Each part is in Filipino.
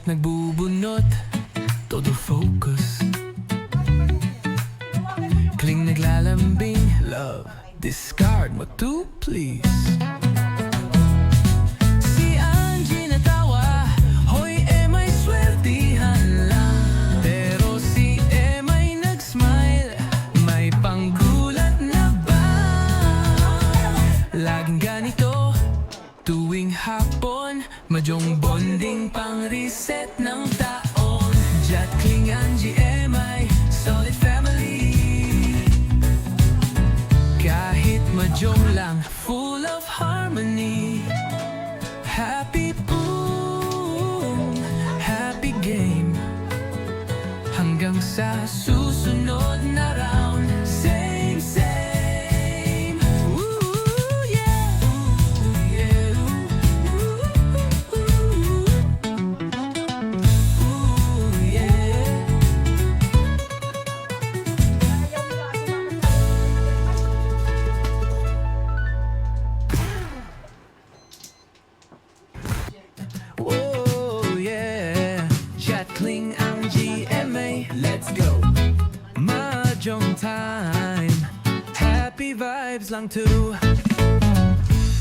Chat nagbubunot, todo focus. Kling naglalambing, love, discard mo to please. Si Angie natawa, hoy Ema'y swertihan lang. Pero si Ema'y nag-smile, may panggulat na ba? Laging ganito, tuwing hapon, madyong bonding pang reset ng taon. Jat, Kling, Angie, Ema'y solid family. Kahit madyong lang, full of harmony. Happy boom, happy game. Hanggang sa susunod na round. Same, same. Ooh, yeah. Ooh, yeah. Ooh, yeah. Oh yeah, Chat, Kling, Angie, Ema'y, let's go. Mahjong time, happy vibes lang too.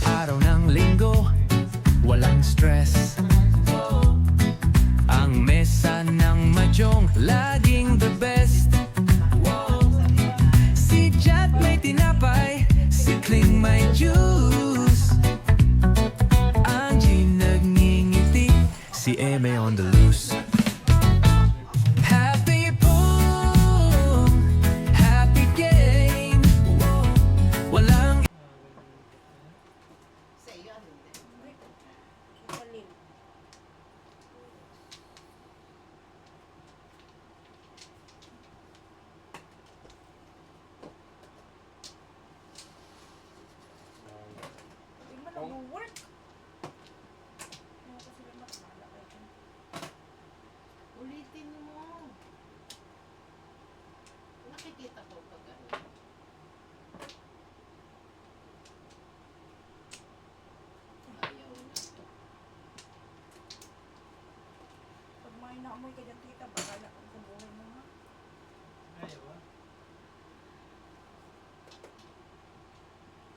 Araw ng linggo, walang stress. Ang mesa ng mahjong, laging the best. Si Chat may tinapay, si Kling may juice. Angie nagngingiti, si Ema'y on the loose. Happy boom, happy game. Walang Sa iyo, ano hindi? Hindi man nag-work. Ano kasi naman malaki. Ulitin mo. Nakikita ko pag ano. Ayaw na. Pag may naamoy ka dyan, tita, bakala kang sa buhay mo ha.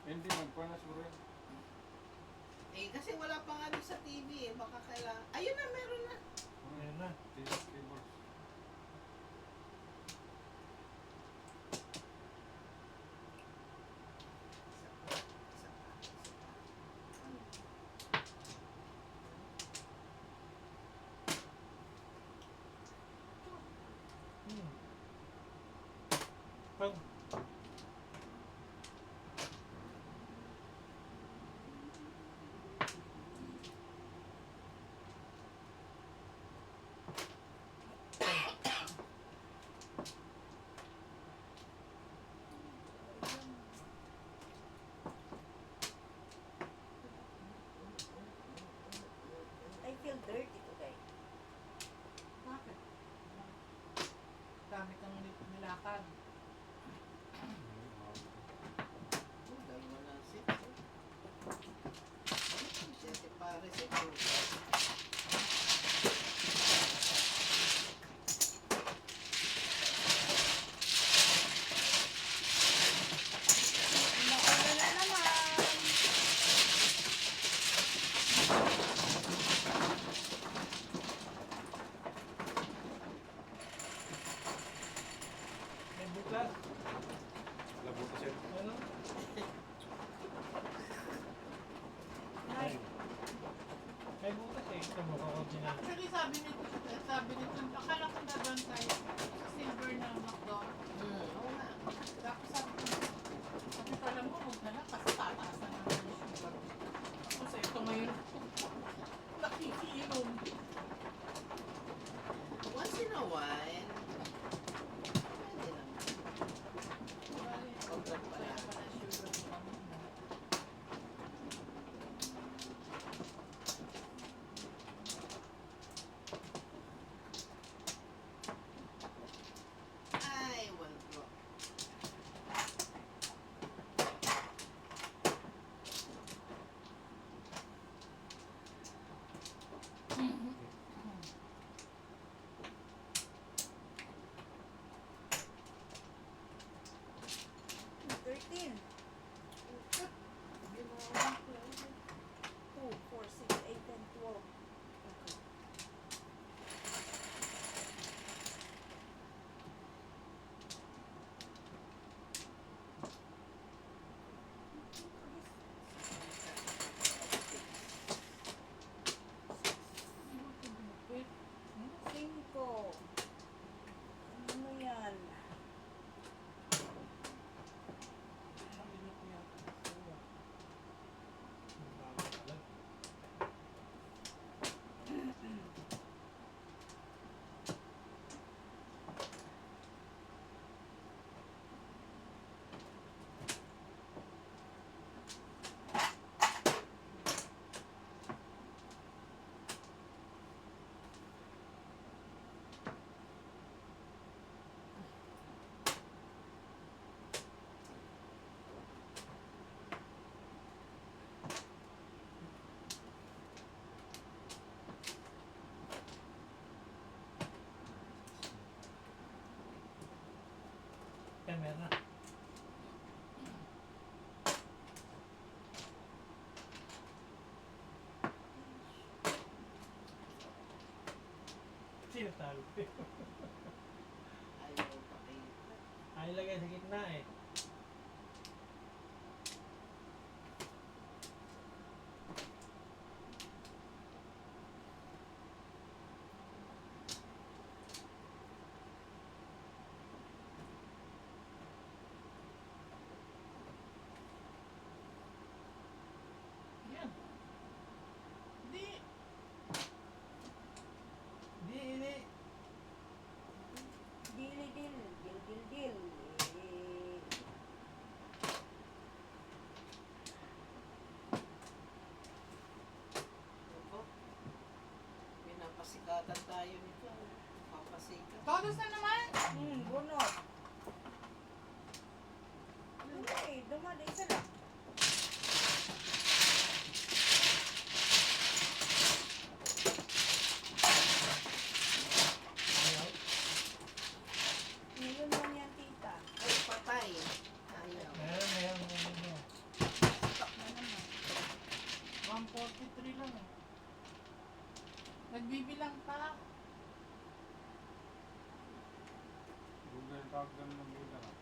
Hindi magpanas mo rin. Eh, kasi wala pang ano sa TV eh. Baka kailangan. Ayun na, meron na. Ayan na. Tables. Pag I feel dirty today. Bakit? Dami kang nilakad. Oh, dalawa na six. Siyete pare siguro. Nauna na naman. may butas. Wala butas yan. Ano? Ay, May butas eh. Ito mo kakunti na. Actually, sabi nito, akala ko na doon tayo sa silver na McDo. Oo nga. Tapos sabi ko alam mo, huwag na lang kasi tataas na naman yung sugar. Kasi ito ngayon, nakikiinom. Once in a while, pwede naman. Sobra pa Kaya lang. pala sugar naman. Ay, wala ko. meron na. Sino talo? Ayaw pa kayo. Ay, lagay sa gitna eh. Yan. Di. Hindi. Dil. Eh, Opo. Pinapasikatan tayo nito. Papasikat. Todos na naman. bunot. Dumada isa lang. Ayaw. Ngayon lang yan, tita. Ay, patay. Ayaw. Meron. Stop na naman. 143 lang eh. Nagbibilang pa. Google tawag ganun ng Google ah.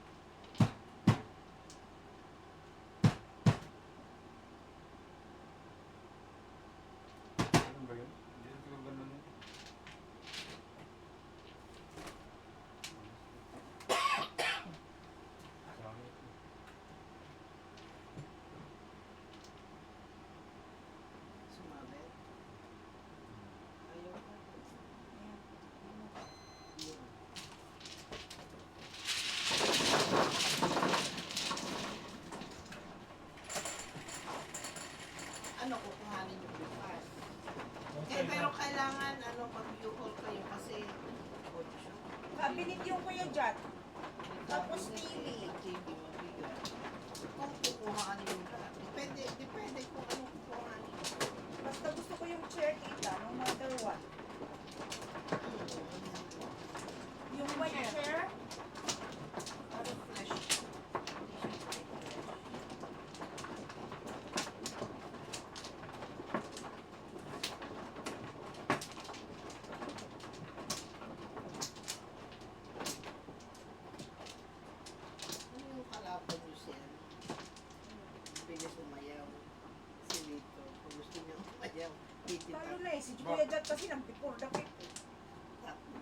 Ganun ba yun? Hindi na siguro ganun yun. Sorry. Sumabit. Ayaw pa. Ayan. Yun. Ano, kukuhanin yung bukas? Okay Eh, pero na. kailangan, mag-U-haul kayo kasi 8. Cabinet yung Kuya Jat. Tapos TV. TV mabigat. Kung kukuhanin yung lahat. Depende kung anong kukuhanin. Basta gusto ko yung chair, tita, no matter what. Yung white chair, Ano flash? Ano yung kalaban nyo siya? Bilis umayaw. Si Lito. Kung gusto niya umayaw, lalo na eh, si Kuya Jat kasi nang pipur the pip.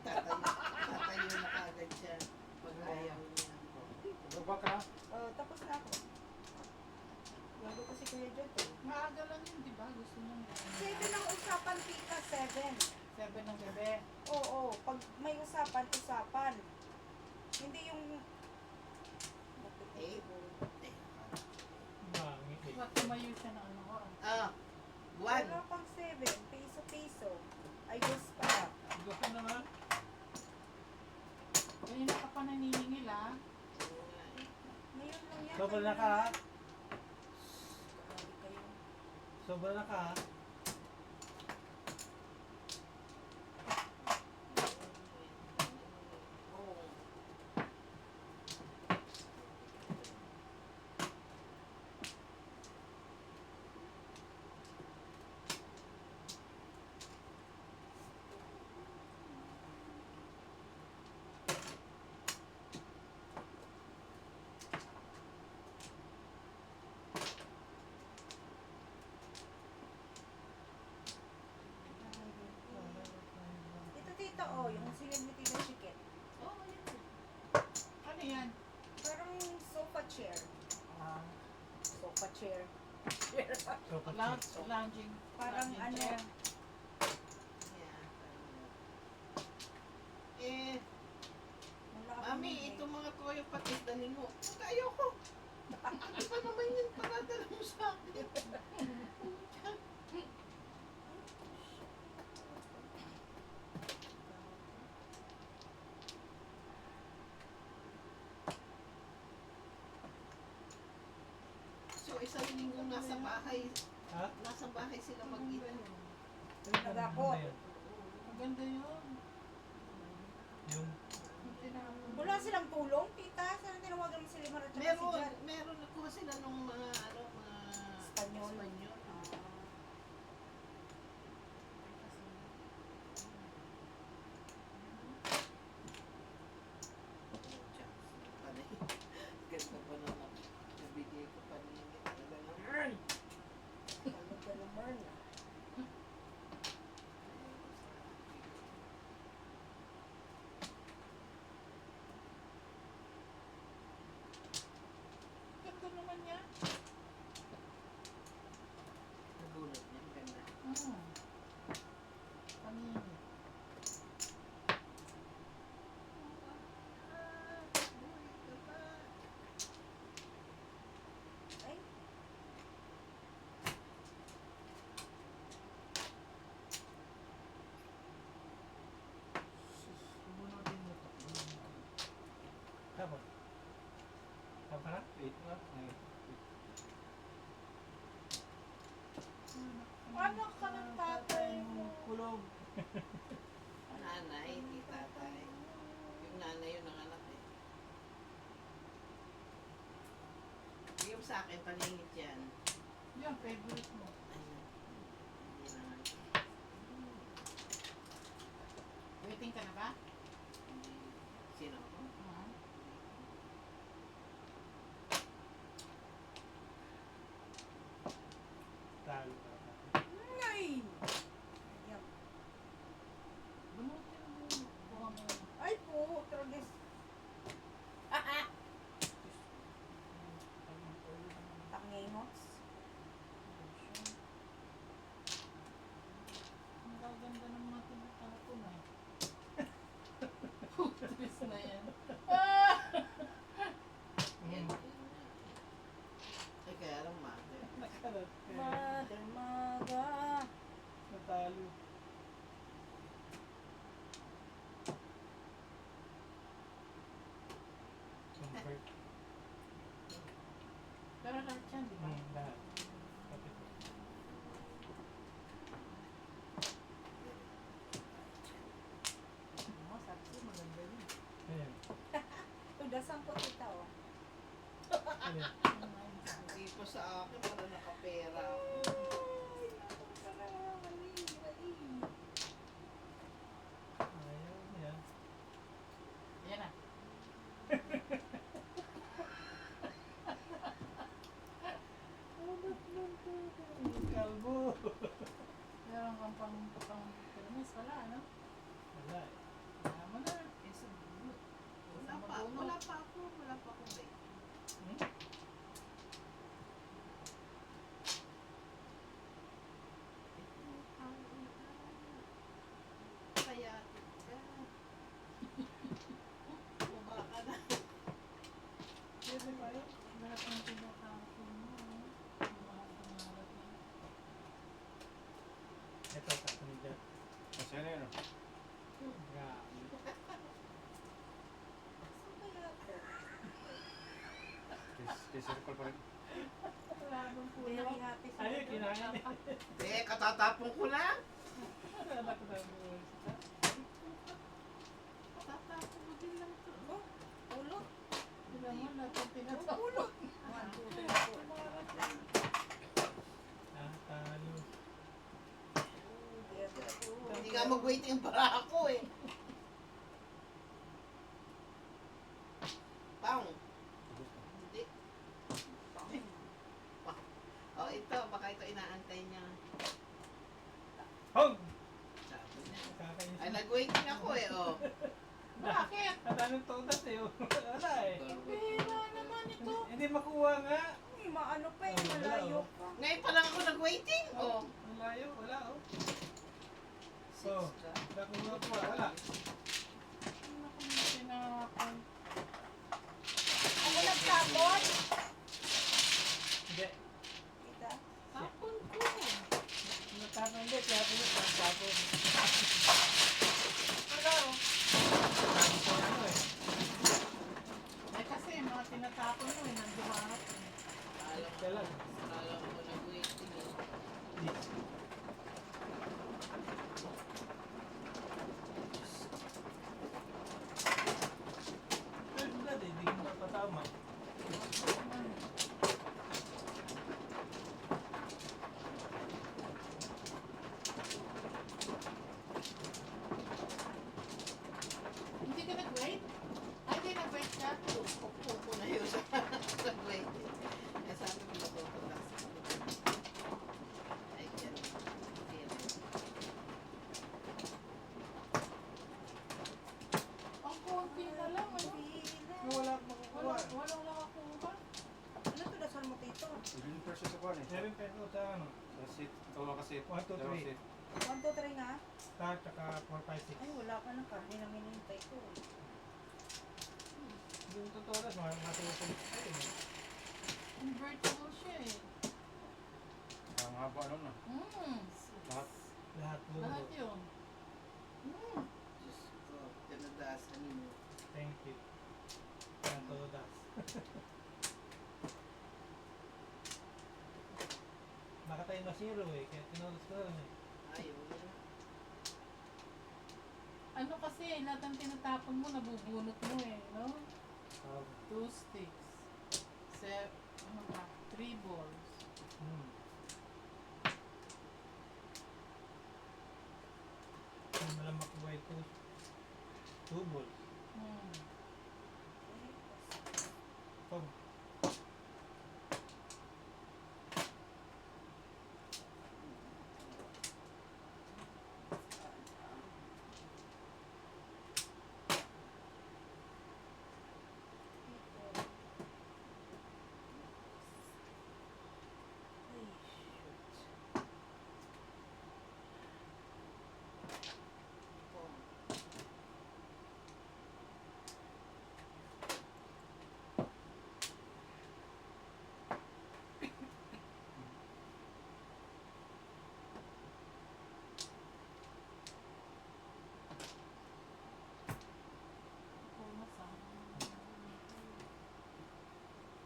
tatayo na kagad siya pag ayaw niya. Baba ka? Tapos na ako. Lalo kasi Kuya Jat eh. Maaga lang yun, di ba? Gusto nyo. 7 ang usapan, tita, 7. 7 ng gabi. Oo, pag may usapan. Hindi yung... Eh, Mangit eh. Ba't tumayo siya ng ano ko? Buwan. Wala pang 7, piso. Ay, gusto pa. Gusto naman. Kanina ka pa naniningil ah. Ngayon lang yan. Sobra na ka ha? Grabe kayo. Sobra na ka ha? Oo. Ito tita, oh, yung celebrity na chicken. Oo, yun. Ano yan? Parang sofa chair. Sofa chair. Sopa Lounging. Parang lounging ano, chair. Yeah. Eh, wala akong Mami, name. itong mga toyo patis, dalhin mo. Huwag ayoko. Ano pa naman yun para dala mo sa akin? So, isang linggo nasa bahay. Ha? Nasa bahay sila mag-ina. Nagako. Ano yun? Maganda yun. Yung Yung tinapon. Wala silang tulong, tita. Sana tinawagan mo si Limar at saka si Meron, Jan. meron nakuha sila nung mga, Espanyol. Espanyol. Panay. Ganda pa naman. Nabigay ko pa niya. Talaga naman. Ano ka naman? Ganda naman niya. Nagulat niya. Ganda. Paningin. Ay, Bunutin mo to. Tapos. Tapos na? 8 na. Ngayon. anak ka ng tatay mo. Kulog. Nanay, hindi tatay. Yung nanay yung nanganak eh. Yung sa akin, paningit yan. Yan, favorite mo. Ayun. Hindi naman. Waiting ka na ba? Hindi. Sino ako? Talo. Ay! Ayan. Bunutin mo. Kuha mo. Ay po, tragis. Tangingos. Ang gaganda ng mga tinatapon na. Putris na yan. Yan. Ay, kaya lang mother. Nakalat. Mother, maga. Natalo. Convert. Pero lahat yan, di ba? Lahat. Pati po. Oo, sabi ko, maganda yun. Ayan. Tudasan ko tita oh. Ayan. Hindi po sa akin, para nakapera ako. Ay, naku, parang mali, mali. Ayaw niya. Yan na. Kalbo. Meron kang pang-permis, wala, ano? Wala eh. Kaya mo na. Eh, sa wala pa akong break. Hmm? Kaya, baba ka na. Pwede ba yun? Lahat ng tinatapon mo, ano? Ang mga pangarap niya. Ito, tapos ni Jan. Kasi ano yun? Grabe. Saan kaya ito? Circle pa rin. Wala nang Hindi kulang. naging happy sila. Ayun, kinain niya. Eh, katatapon ko lang. Anak ko sabi mo. Katatapon ko din lang to. Oh, ulo. Tignan mo, lahat ng tinatapon. Ulo. 1, 2, 3, 4. Talo. Hindi nga mag-waiting para ako eh. Pang. Hindi. Oh, ito. Baka ito inaantay niya. Hog! Sabi niya. Kakainis. Ay, nag-waiting ako eh, oh. Bakit? At anong todas eh. Wala eh. Pera naman ito. Hindi makuha nga. Ay, maano pa eh, Oh, wala, malayo oh. pa. Ngayon pa lang ako nag-waiting, oh. Ang layo. Wala oh. Six Oh, ka. nakuha po. Wala. Ano kung tinapon? Ako nagtapon. Hindi. Tita. Tapon ko. Natapon hindi. Kaya po yung tapon. Wala, oh. Ano eh. Eh kasi mga tinatapon mo, nandumarap. Alam ko nag-waiting eh. Hindi ka nag-wait? Ay, hindi nag-wait ka? Upo na yun sa wait. Eh, sabi ko matutulas. Ay, yan. Ang konti na lang, ano? Wala akong makukuha. Walang nakakuha. Ano to dasal mo dito? Bilhin pa siya sa kuhan eh. 7 pesos sa ano? Sa seat. Tawa ka seat. 1, 2, 3. Dalawang seat. 1, 2, 3 nga. Star, tsaka 4, 5, 6. Ay, wala ka ng karne na minintay ko. Yung totoo na, mga tutuloy. Convertible siya eh. Ang haba nun na. Lahat. Lahat lulo. Lahat yun. Diyos ko, tinadasan mo. Thank you. Yan, todo das. Baka tayo masiro eh, kaya tinulos ko lang eh. Ayaw na. Ano kasi, lahat ng tinatapon mo, nabubunot mo eh, no? 2 sticks. Ano ba? 3 balls. Ano na lang makuha ito? 2 balls. Pag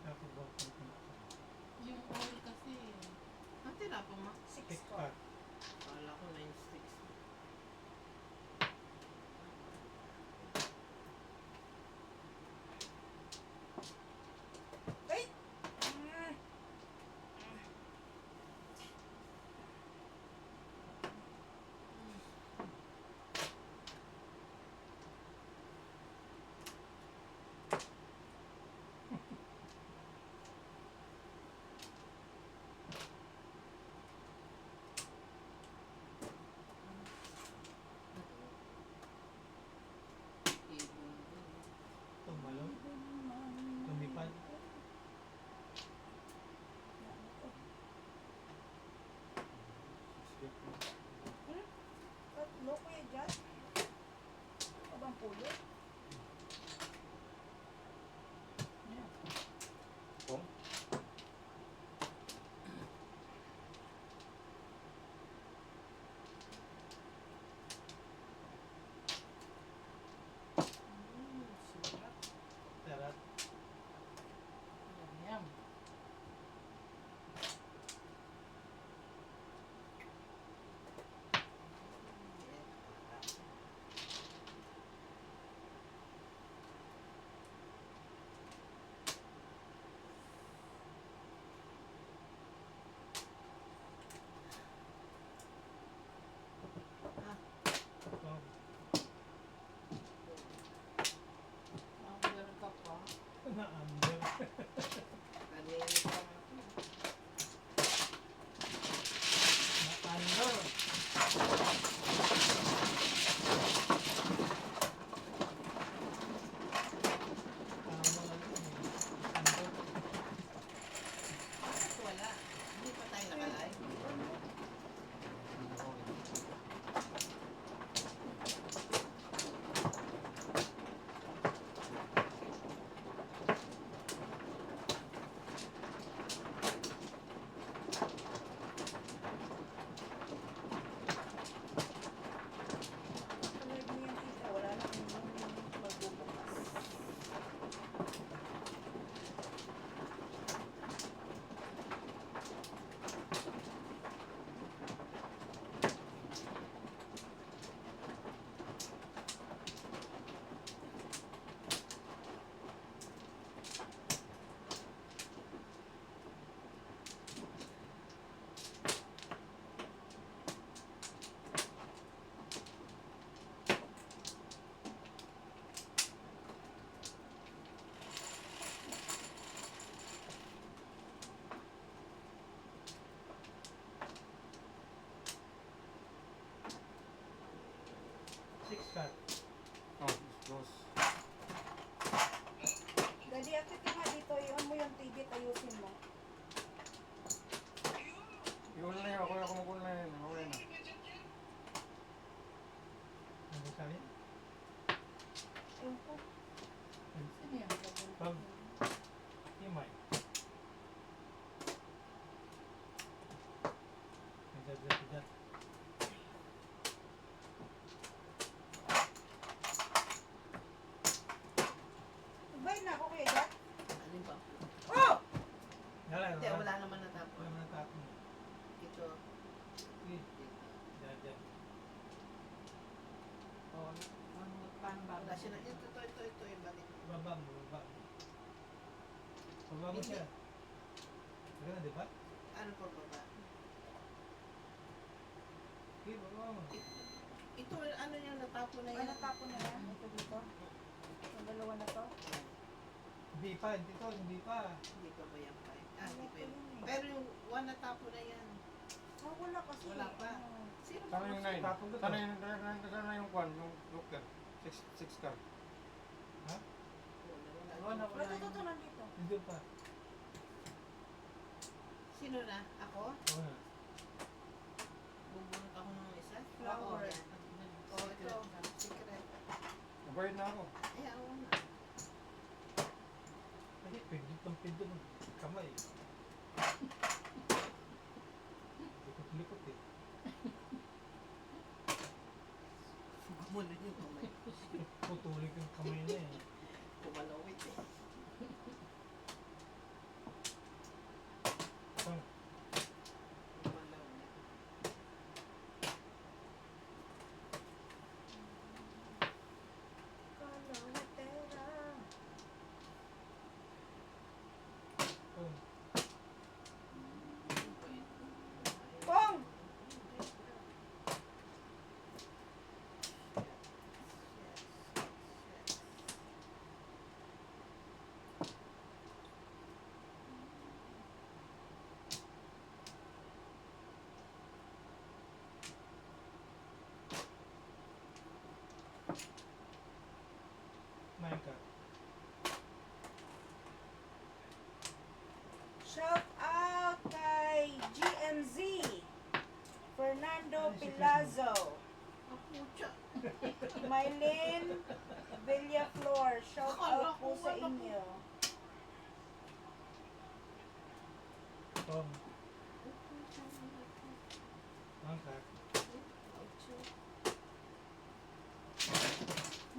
napag-ball ko ito. Yung oil kasi, Ang tinapon mo? 6 Pick ko. pack. Wala ko 9 sticks. Wait! Mm. Baba mo Hindi. siya. Ganun, di ba? Ano pa baba? Okay, baba mo. Ito, ano yung natapon na Ay, yan? natapon na yan. Ito dito. Yung dalawa na to. Hindi pa, hindi to, hindi pa. Hindi pa ba yan pa? Ah, hindi pa Wala yun. pa yun eh. Pero yung one natapon na yan. Ah, wala kasi. Wala pa. Ah. Sino ba? Sana yung 9. Tapon ko to. Sana yung kwan, yung locker. 6 car. Ha? Wala. Wala, ito, nandito. Hindi pa. Sino na? Ako? Oo na. Bubunot ako ng isa? Flower. Oo, yan. Oh, ito. Secret. Nabayad na ako. Eh, ako na. Kasi pindot ng kamay. Likot-likot eh. Gumunod yung kamay. Putulik yung kamay na eh. Kumalawit eh. Oh, Kumalawit. Kalawatera. oh. Pong! Kumain ka. Shout out kay GMZ. Fernando Pilazo. Kapucha. Mylene Villaflor. Shout out po sa inyo. Tom. Kumain ka.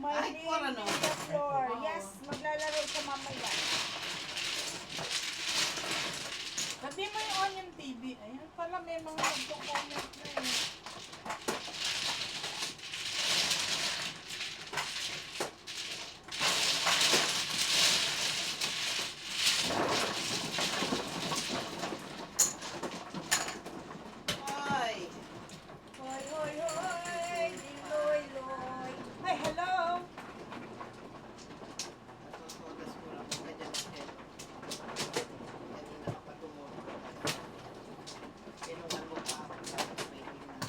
Ay, for Mylene ano? Villaflor. Oo. Yes, maglalaro ka mamaya. Sabi mo yung Onion TV. Ayan pala, may mga nagko-comment na eh. Ay! Hoy, hoy, hoy. Diloy, loy. Hi, hello. Natotodas ko lang kung ganyan ang hello. Kanina ka pa tumulong. Tinungan mo pa ako sa may tingnan.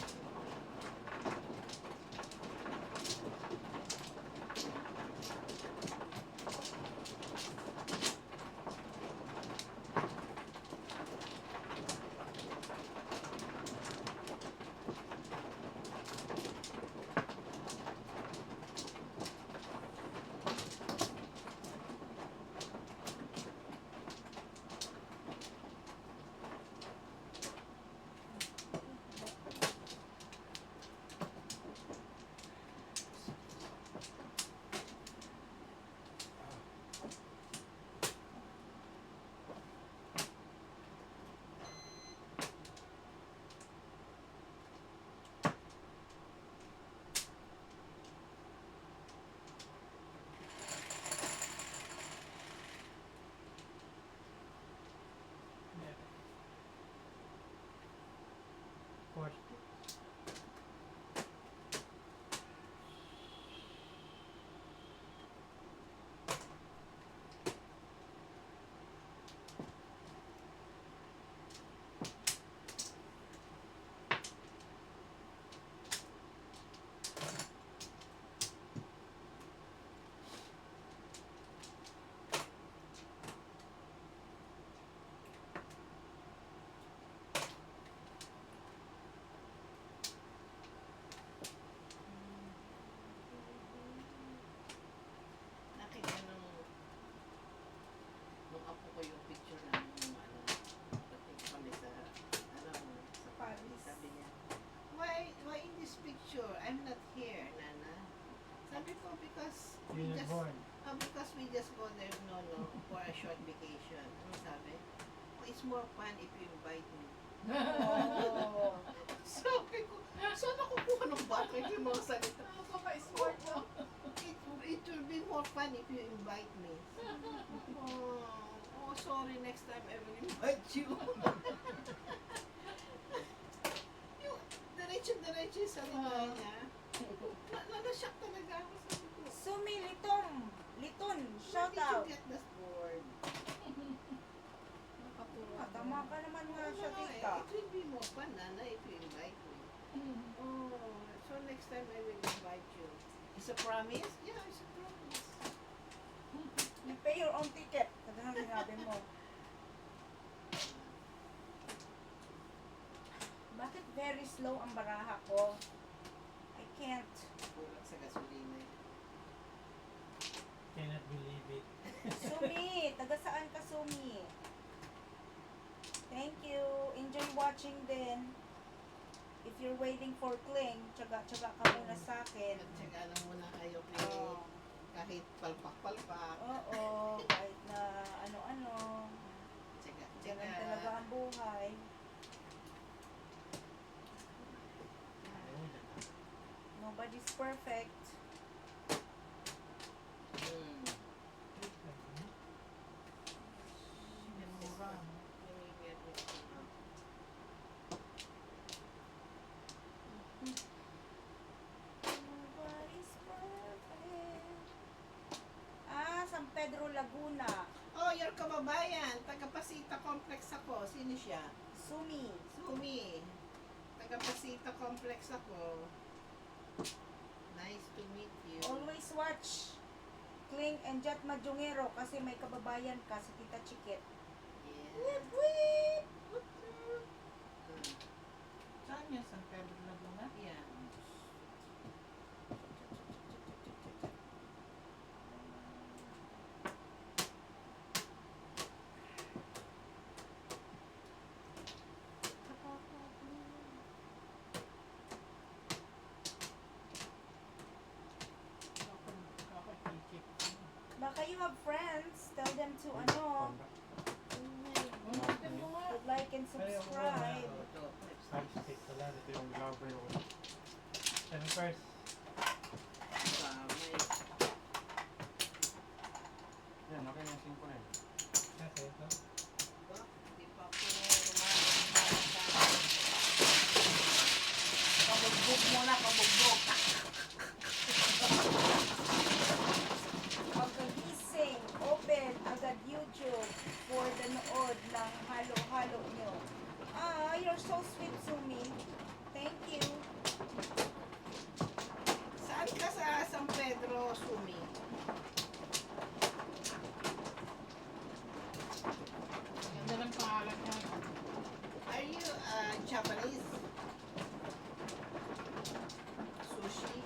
Yeah. Course. Nakita nung apo ko yung picture namin yung ano, dating kami sa, ano, sa Paris. Sabi niya, why in this picture? I'm not here, Nana. Sabi ko, because we You're just, born. because we just go there, no, for a short vacation. Ano sabi? Oh, it's more fun if you invite me. Oh. Sabi ko, saan ako kuha ng bata yung mga salita? Napaka-smart mo. It will be more fun if you invite me. Oh, sorry next time I will invite you. Yung diretso sa salita niya. Na-shock talaga ako sa ko. Sumi, Liton, shout Where out. did you get this board? Nakatuwa. Tama ka naman nga siya, tita. It will be more fun, Nana, if you invite me. Oh, so next time I will invite you. It's a promise? Yeah, it's a promise. You pay your own ticket. Kasi nang sinabi mo. Bakit very slow ang baraha ko? I can't. Kulang sa gasolina. Cannot believe it. Sumi, taga saan ka, Sumi? Thank you. Enjoy watching din. If you're waiting for Kling, tsaga-tsaga ka muna sa akin. Nagtsaga lang muna kayo kay Oo. kahit palpak-palpak. Oo, kahit na ano-ano. Tsaga-tsaga. Ganun talaga ang buhay. Nobody's perfect. Hmm. Sinimura. Let me get this one out. Nobody's perfect. San Pedro, Laguna. Oh, your kababayan. Taga-Pasita Complex ako. Sino siya? Sumi. Sumi. Taga-Pasita Complex ako. Nice to meet you. Always watch Kling and Jet Majungero kasi may kababayan ka sa Tita Chikit. Yeah. Whip! Saan yun? San Pedro Laguna? Yeah. Kakakikip. Baka you have friends, tell them to ano, Gusto mo nga. to like and subscribe. Ito. Five stick wala. Ito yung ginagawa ko. 7 first. May Yan, okay na yung 5 na yun. Kasi ito. Hindi pa ako rumakas. Pabugbog muna, pabugbog. Pagkagising, open agad YouTube for the nood ng halo-halo nyo. You're so sweet, Sumi. Thank you. Saan ka sa San Pedro, Sumi? Ganda ng pangalan niya. Are you Japanese? Sushi?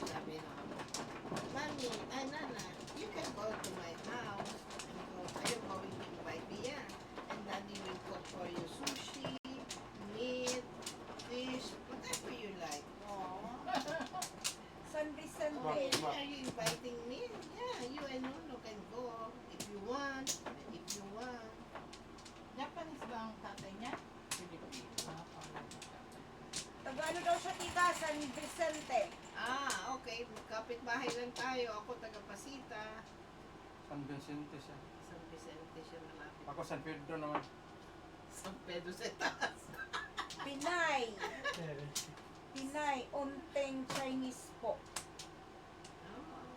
sabi na, Mami, Nana, you can go to my house and go, are you going to invite me? Yeah. And Daddy will cook for you sushi, meat, fish, whatever you like. San Vicente. Okay, are you inviting me? Yeah, you and Nuno can go if you want. If you want. Japanese ba ang tatay niya? Filipino. Taga-ano daw siya, tita? San Vicente. Okay. Kapit-bahay lang tayo. Ako taga-Pasita. San Vicente siya. San Vicente siya malapit. Ako San Pedro naman. San Pedro sa taas. Pinay. 7. Pinay. Unteng Chinese po. Oh.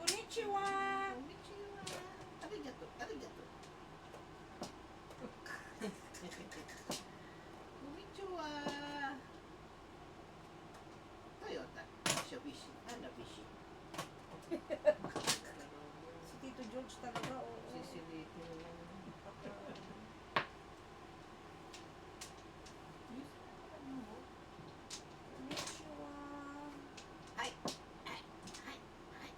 Konnichiwa. Konnichiwa. Arigato. Arigato. Konnichiwa. Toyota. Mitsubishi. Hanabishi. Si Tito George talaga, oo. Sisilitin lang. Konnichiwa. Ay. Ay. Ay. Ay.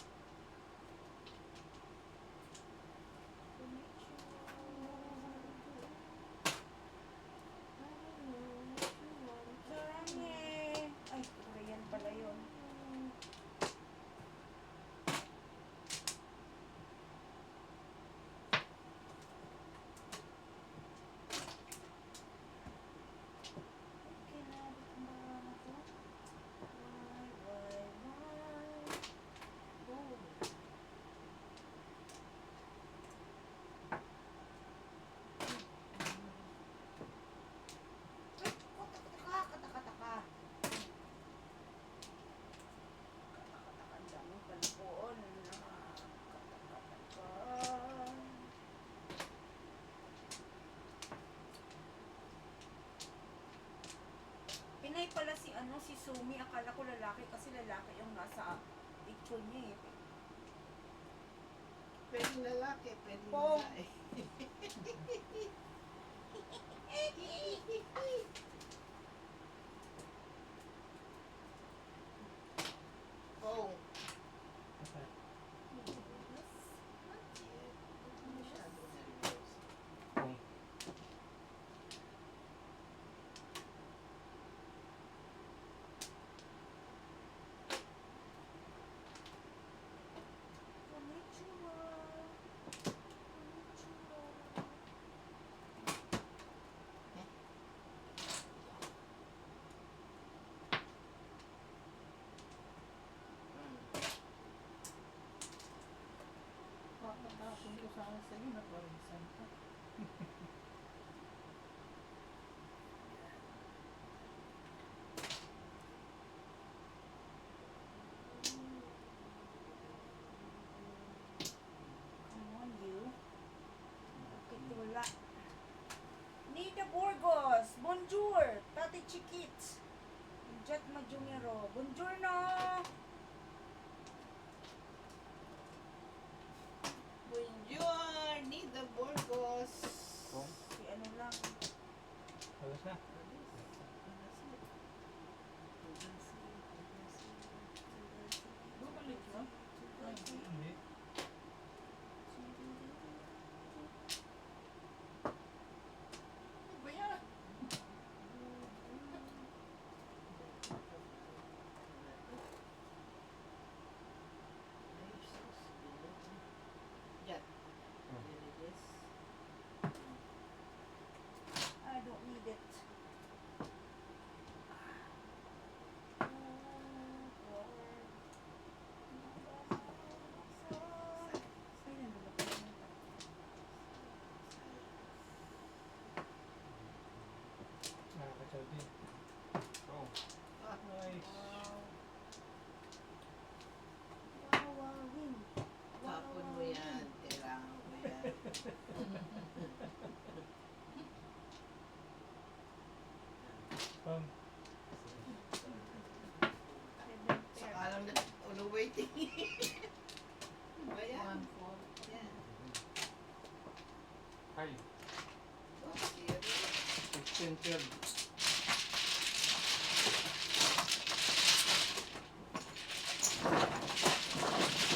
ano, si Sumi, akala ko lalaki kasi lalaki yung nasa picture niya eh. Pwedeng lalaki, pwedeng Pong. babae. Pong. Okay. Masyado nervous. Kung Konnichiwa. Konnichiwa. Kakatapon ko sana sa'yo, naparisan ka. Come on, you. Bakit wala? Nida Burgos, bonjour. Tati Chikit. Jet Majumero, bonjour no. Bonjour, Nida Burgos. Kung Si ano lang. Alas na. Bumalik mo? Ay, Hindi. ano ba yan? Jet. Hmm. You need this? I don't need it. Ay, nandun ako. Nakakachaw din. Kung Ah, Nice. Win. tapon mo yan. Kailangan mo yan. Pang. Saka lang na, ulo waiting. Ba yan? 1-4. Yan. Hi. Oh, serious. 16, 12.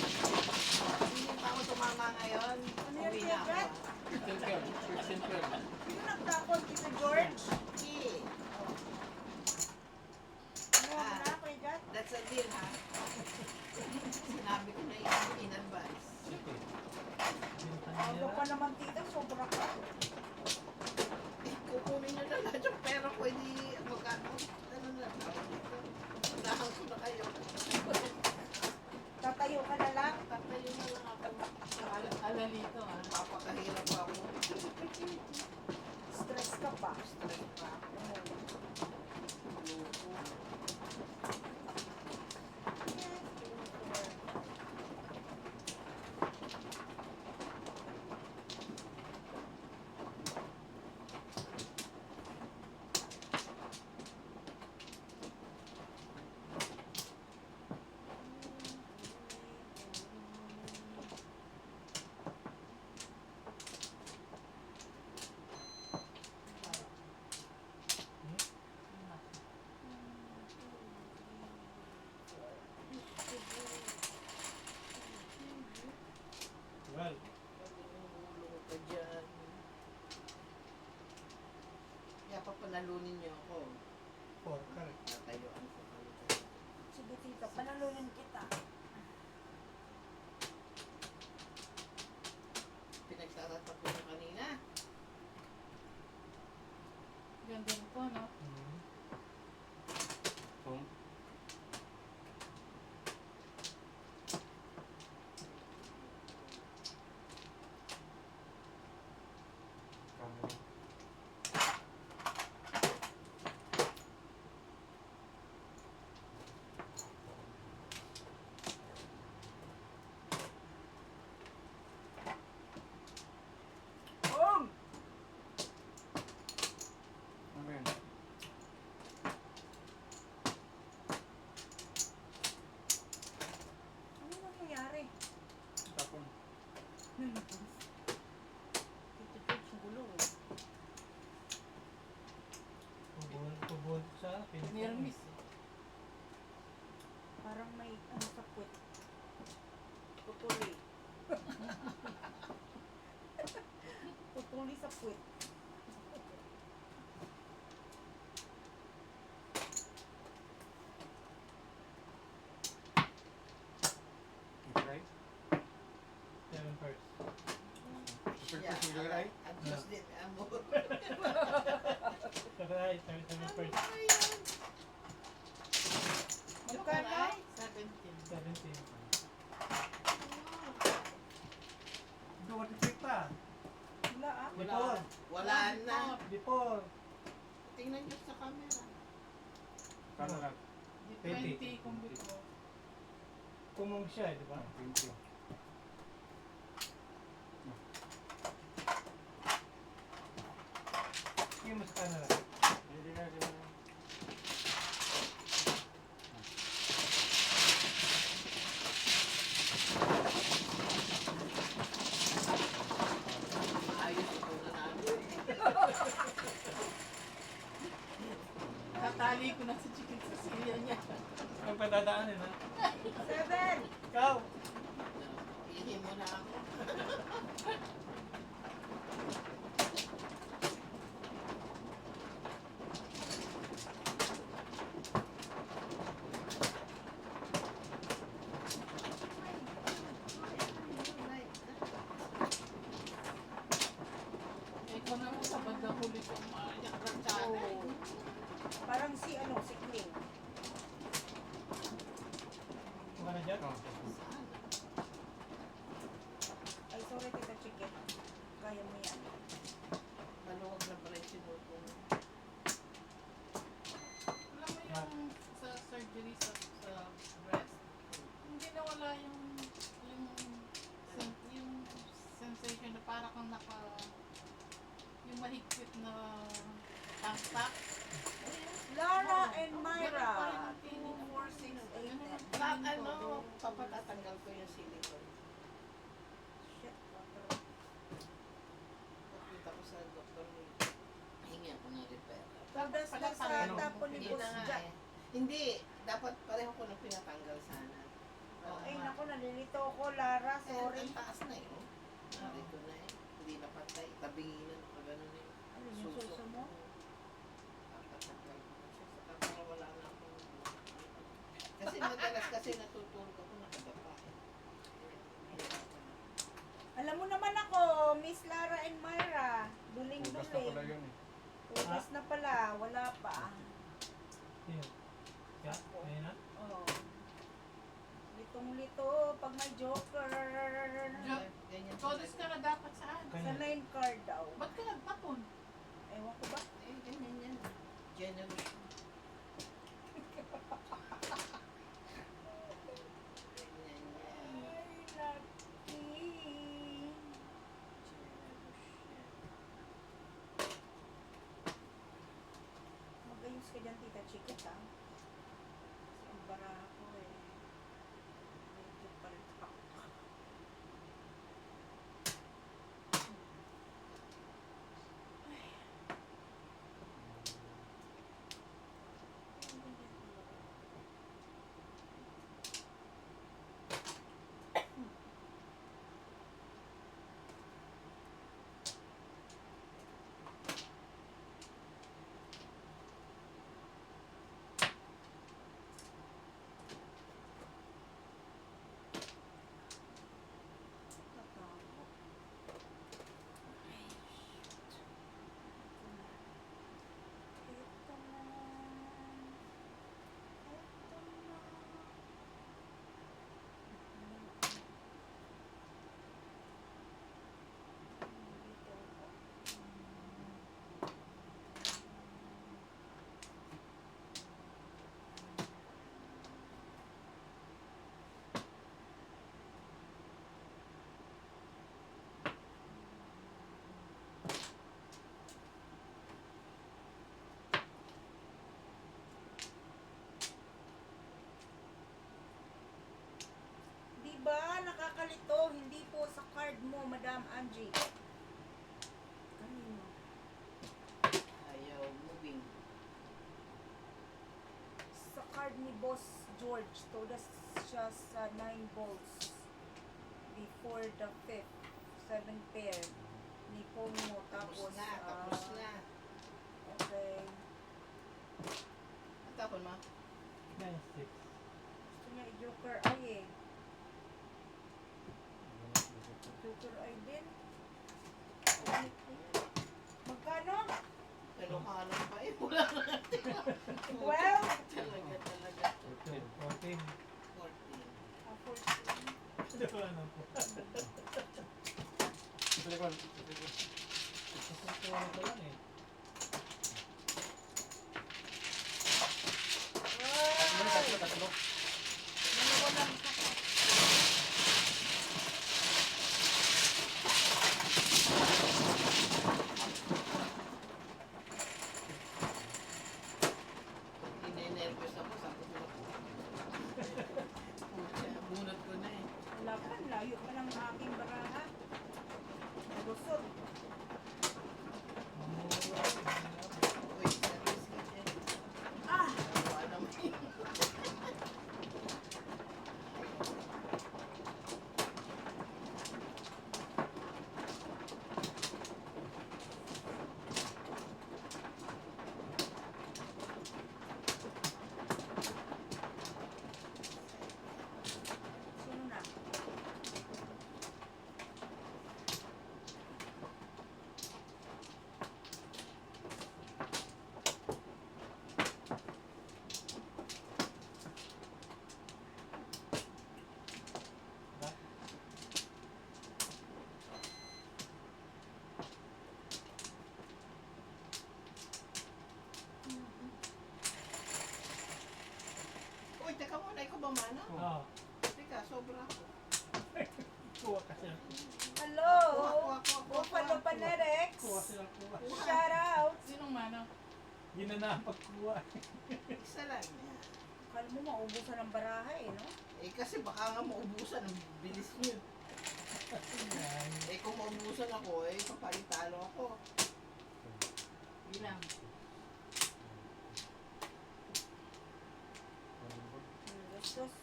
Hindi pa ako tumama ngayon. Ano yan, Uwi na ako. Brad? 16, 12. Sino nagtakot? Tito George? Okay. Ano mo na, Kuya Gat? That's a deal, ha? Sinabi ko na yun in advance. Sige. Bintan Aga niya pa na. naman tita, sobra ka. Kukunin nyo na lahat yung pera ko, hindi magkano. Ano na, tawag dito. Unahan ko na kayo. Tatayo ka na lang. Tatayo na lang ako. Alalito ah. Papakahirap ako. Stress ka pa. Stress pa ako. Loko. Diyos din, amor. Right, sabi Ano first. ba yan? Magkano? Ay, 17. 17. Ano? Doon, check pa. Wala ah. Before. Wala na. Before. Tingnan niyo sa camera. Kano lang? Di 20. 20 kung before. Kumong siya, di ba? 20. Sige mo sa camera. Hindi na, hindi na. Ayos ito na namin. Tatali ko na sa chicken sa silya niya. Ang patadaanin, ha? 7. Ikaw! Ihi mo na ako. Eh, ikaw naman sa bandang huli ko, maayak ng channel. Oh. Parang si ano, si Kling. Kuha na dyan? Ay, sorry, Tita Chicken. Kaya mo yan. Maluwag na pala yung sinulog mo. Alam mo yung sa surgery sa breast, hindi nawala yung sensation na para kang yung mahigpit na tank top. Lara and Myra. Ganun pa rin ang 2, feeling. 4, 6, 8, Ganun ang 10. feeling ko. Ano, papatatanggal ko yung silicone. Shit. Pagpunta ko sa doktor ni hingi ako ng repair. Pagdas Pala na sa tayo. tapon ni Hindi Boss na nga Jack. eh. Hindi, dapat pareho ko na pinatanggal sana. Ay, naku, nalilito ko, Lara. Sorry. Ang taas na eh, oh. Narito na eh. Hindi na patay. Tabinginan pa gano'n eh. Ano yung suso mo? Papatanggal ko na siya. Saka para wala na akong... Kasi madalas kasi natutulog ako nakadapa eh. Hirapan na. Alam mo naman ako, Miss Lara and Myra. Bukas na pala Duling-duling. yun eh. Tugas na pala, wala pa. Yun. Kaya, ayun na. Oh. Litong-lito pag may joker. Ganyan Todos ka na dapat saan? Sa 9 card daw. Ba't ka nagtapon? Ewan ko ba? Eh, ganyan yan. Generous. Ganyan yan. Ay, lucky. Generous yan. Magayos ka dyan, Tita Chiquit, ha? Kasi ang bara ko eh. Medyo palpak. Diba, nakakalito, hindi po sa card mo, Madam Angie. Kanino? Ayaw moving. Sa card ni Boss George, todas siya sa 9 balls. Before the 5th, 7 pair. Ni Pomo, Tapos tapos, na, tapos na. Okay. Ang tapon mo? 9-6. Gusto niya i-joker ay eh. Joker ay din. Ulit na yan. ano? Kalokalan pa eh. Wala na natin. 12? Talaga. 14. 14. 14. Diba ano po? Sa likod. Nasusuwa ko lang eh. Tatlo. Dalawa lang isa. Ninenervous ako. Sabi ko na Pucha, bunot ko na eh. Wala pa, layo pa ng aking baraha. Lusot. Uy, service ka dyan. Ah! Wala mo Sino na? Uy, teka muna. Ikaw ba mano? Oo. Teka, sobra ako. Kuha kasi ako. Hello! Kuha. Buffalo Panerex! Kuha sila kuha. Shout out! Sinong mano? Yun na na ang pagkuha. Isa lang yan. Kala mo maubusan ng baraha eh, no? Eh kasi baka nga maubusan. Ang bilis nyo. Yan. Eh kung maubusan ako, eh papalitalo ako. Bilang. Gastos.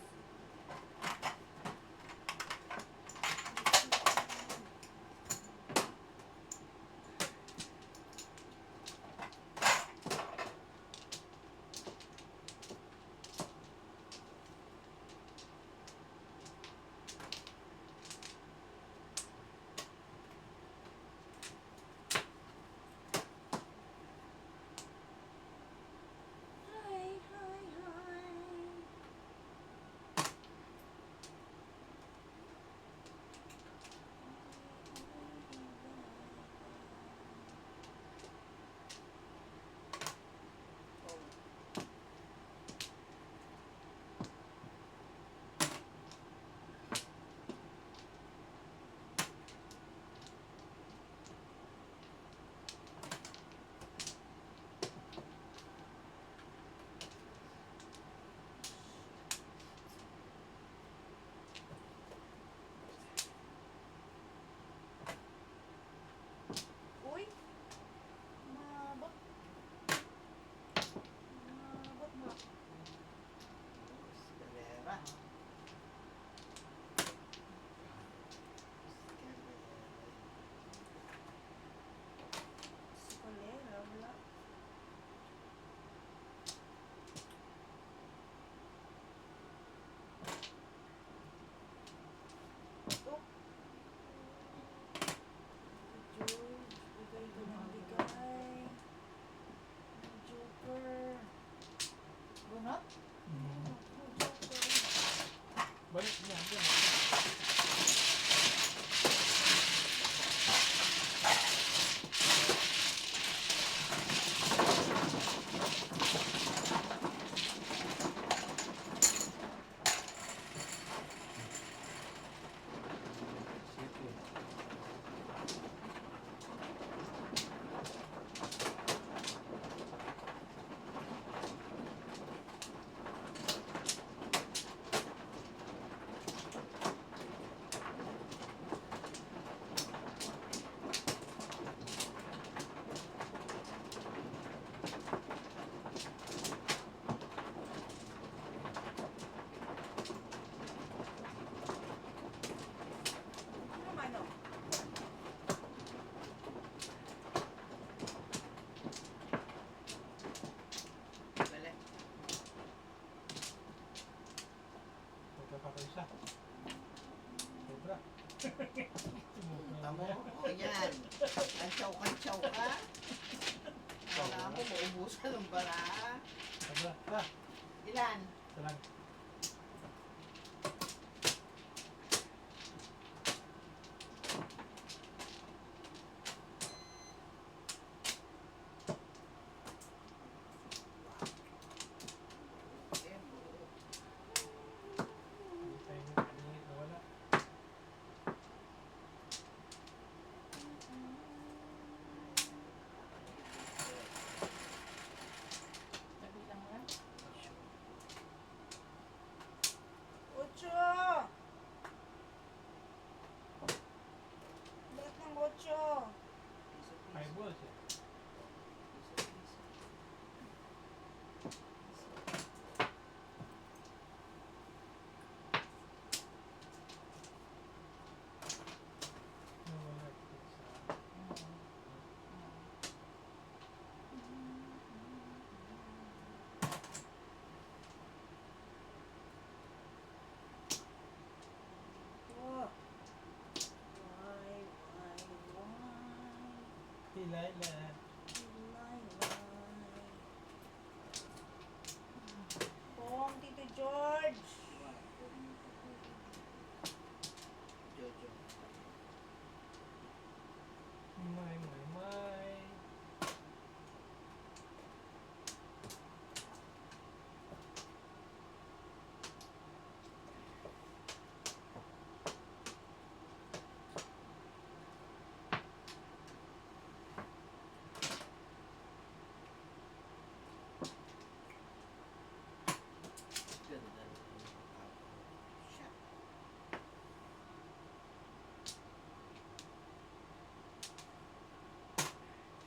Tamo, o yan. Kantsaw-kantsaw ka. Wala mo, maubusan ng bara. Sabra. Ah, Ilan? ito lang. Eh, buo. Hindi tayo nakalimit na wala. Kabilang lang. Ocho! Lahat ng ocho. Piso-piso. Five balls eh. Piso-piso. Nawala ito sa... Oh. Why? Hilala. Why? Pong, Tito George. Jojo. My. Ganda ng shot.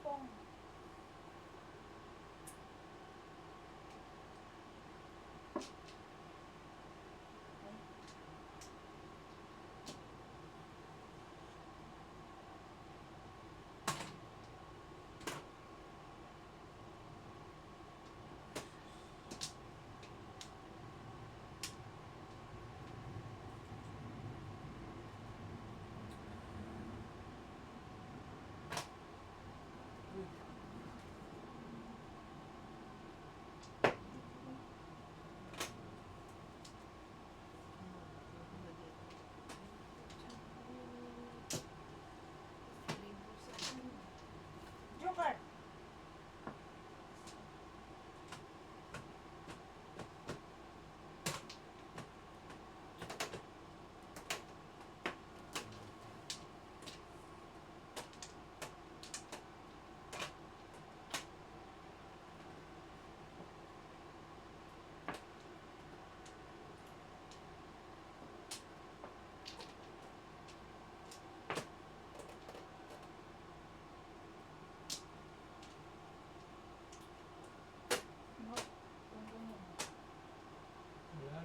Pong. Joker. Wala.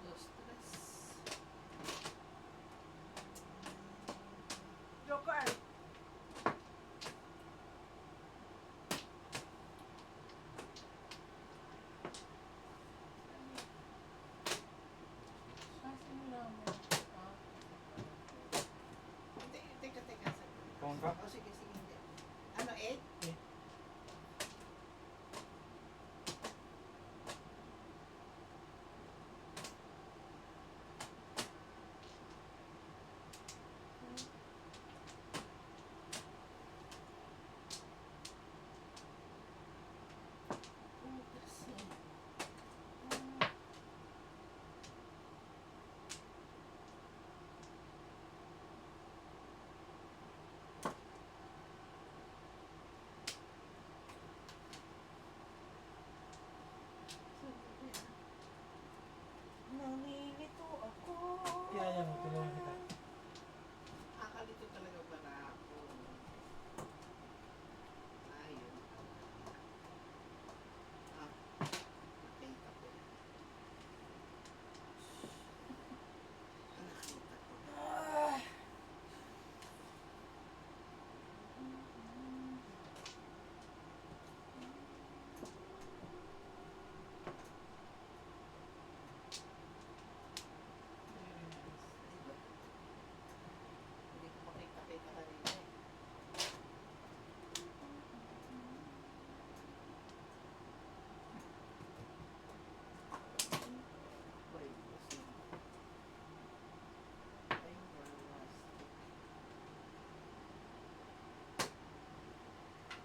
Dos, tres. Joker. Kasimula mo. Ah. Teka. Kung ka? O, sige, hindi. Ano, 8?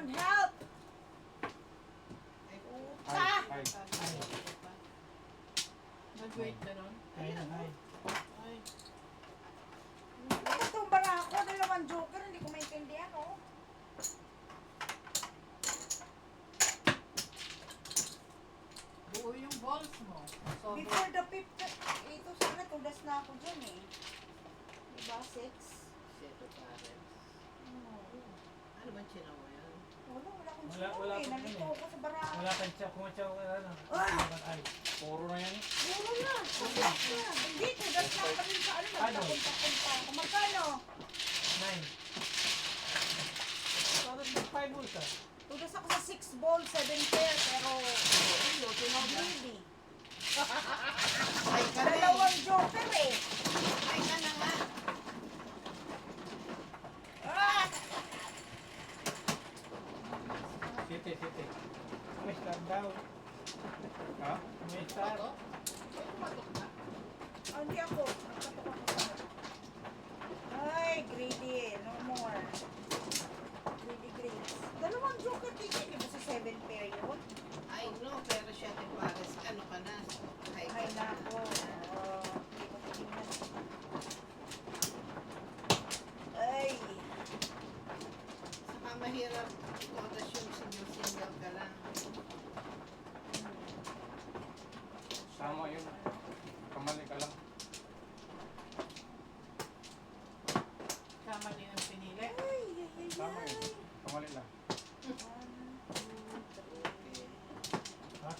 Someone help! Ay, Puta! Ay. Nag-wait ka nun? Ay na, ay. Ay, Ito itong barako, dalawang joker, hindi ko maintindihan, oh. buo yung balls mo. So, Before the fifth, ito sana tudas na ako dyan eh. Diba, 6? Seto parents. Oo. Ano ba chino mo yan? Wala akong Wala- sinaw wala eh. akong Nalito ano eh. ako sa barako. Wala kang tiyak, kumatsaw ka ano. Ah! Ay. Puro na yan. Puro na, tudas na. Hindi, tudas na kami sa ano, nagpapunta-punta ako. Magkano? 9. Parang nag-5 balls ah. Tudas ako sa 6 ball, 7 pair, pero Ano, tinoda? greedy. Ay ka na eh. Dalawang joker eh. Ay ka na nga. Ah! City. May star daw. Ha? May star. Patok? Ay, patok na. Ah, hindi ako. Nagkatok ako sa ay, greedy. No more. Greedy. Dalawang joker ticket. Di ba sa 7 pair yun? Ay no, pero siya din pares. Ano ka na? Ay ka Ay, na. nako. Hindi ko tingnan. Ay. Saka mahirap itodas yung single ka lang. Sama yun. Kamali ka lang. Kamali ng pinili. Ay. Tama yun. Kamali lang. 1, 2, 3. Ha?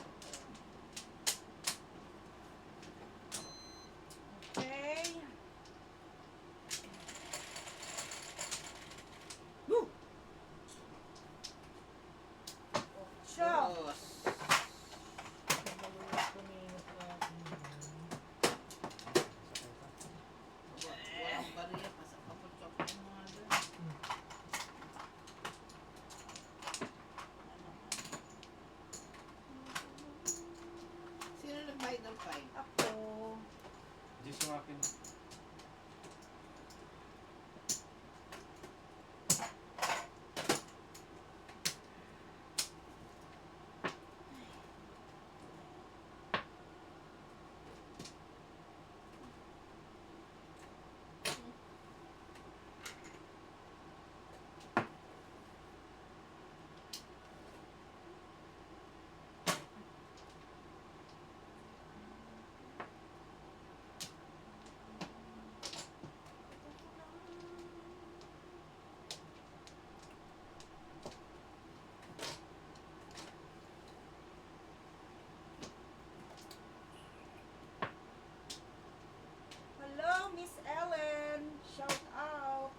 Okay. Woo! Ocho. Dos. Walang bariya pa sa kaputchok yung mga doon. Sino nagbayad ng 5? Ako. Diyos yung akin. Hello, Miss Ellen. Shout out.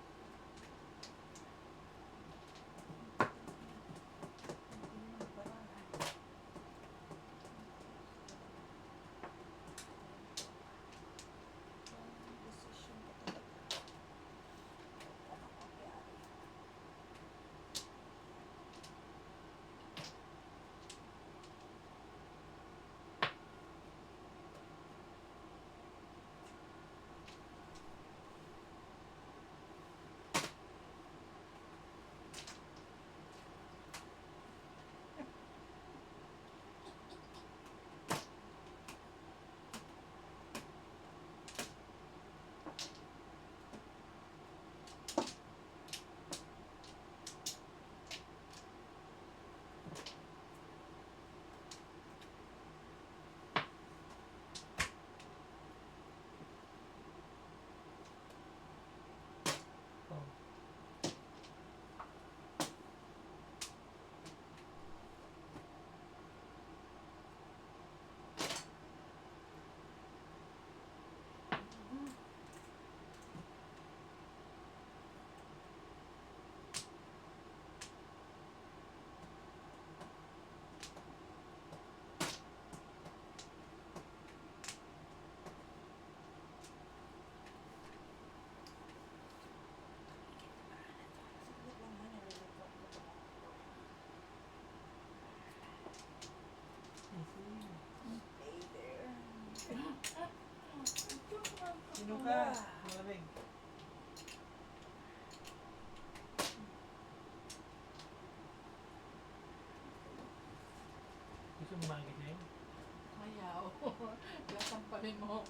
Stay there. Sino ka? Malamig. Gusto mo magising? Kaya, oo. Lasampanin mo.